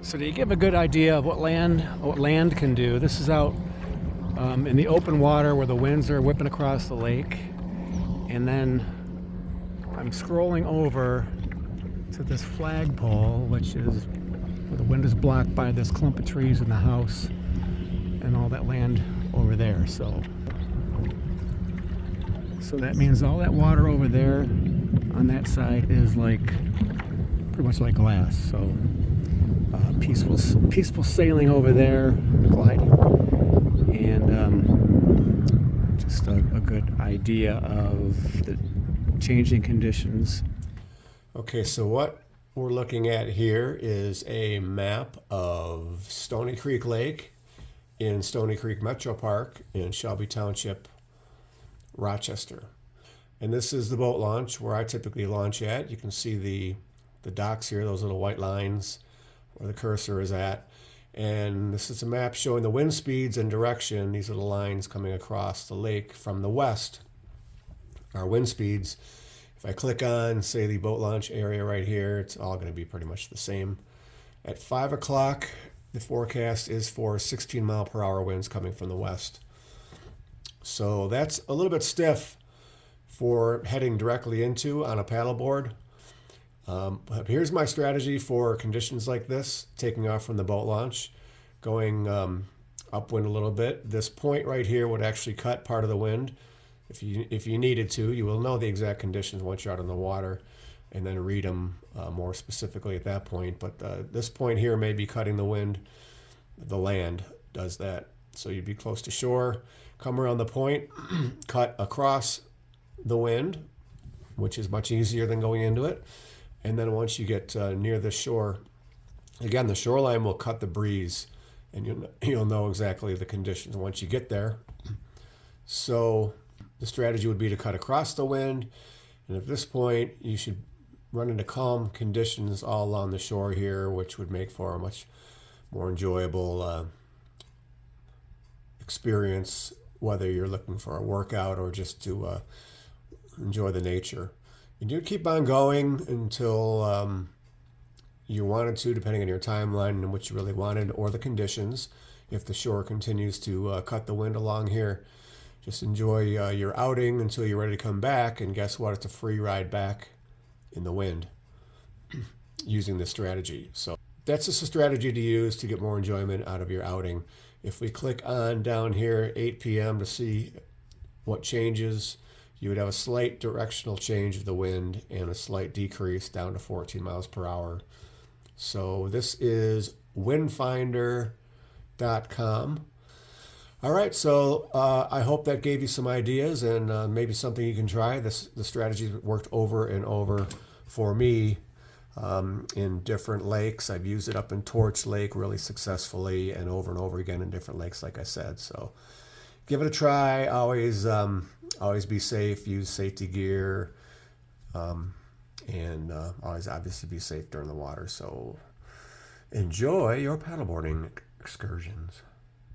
So to give a good idea of what land can do, this is out in the open water where the winds are whipping across the lake, and then I'm scrolling over to this flagpole, which is where the wind is blocked by this clump of trees in the house and all that land over there. So that means all that water over there on that side is like pretty much like glass. So peaceful sailing over there, gliding, and just a good idea of the changing conditions. Okay, so what we're looking at here is a map of Stony Creek Lake in Stony Creek Metro Park in Shelby Township, Rochester. And this is the boat launch where I typically launch at. You can see the docks here, those little white lines where the cursor is at. And this is a map showing the wind speeds and direction. These are the lines coming across the lake from the west. Our wind speeds, if I click on, say, the boat launch area right here, it's all going to be pretty much the same. At 5 o'clock, the forecast is for 16 mile per hour winds coming from the west. So that's a little bit stiff for heading directly into on a paddleboard. But here's my strategy for conditions like this, taking off from the boat launch, going upwind a little bit. This point right here would actually cut part of the wind. If you needed to, you will know the exact conditions once you're out on the water and then read them more specifically at that point. But this point here may be cutting the wind. The land does that. So you'd be close to shore, come around the point, cut across the wind, which is much easier than going into it. And then once you get near the shore, again, the shoreline will cut the breeze, and you'll know exactly the conditions once you get there. So the strategy would be to cut across the wind, and at this point, you should run into calm conditions all along the shore here, which would make for a much more enjoyable experience, whether you're looking for a workout or just to enjoy the nature. And you'd keep on going until you wanted to, depending on your timeline and what you really wanted or the conditions. If the shore continues to cut the wind along here, just enjoy your outing until you're ready to come back. And guess what? It's a free ride back in the wind using this strategy. So that's just a strategy to use to get more enjoyment out of your outing. If we click on down here, 8 p.m. to see what changes, you would have a slight directional change of the wind and a slight decrease down to 14 miles per hour. So this is windfinder.com. All right, so I hope that gave you some ideas and maybe something you can try. The strategy worked over and over for me in different lakes. I've used it up in Torch Lake really successfully and over again in different lakes, like I said. So give it a try. Always be safe. Use safety gear, and always obviously be safe during the water. So enjoy your paddleboarding excursions.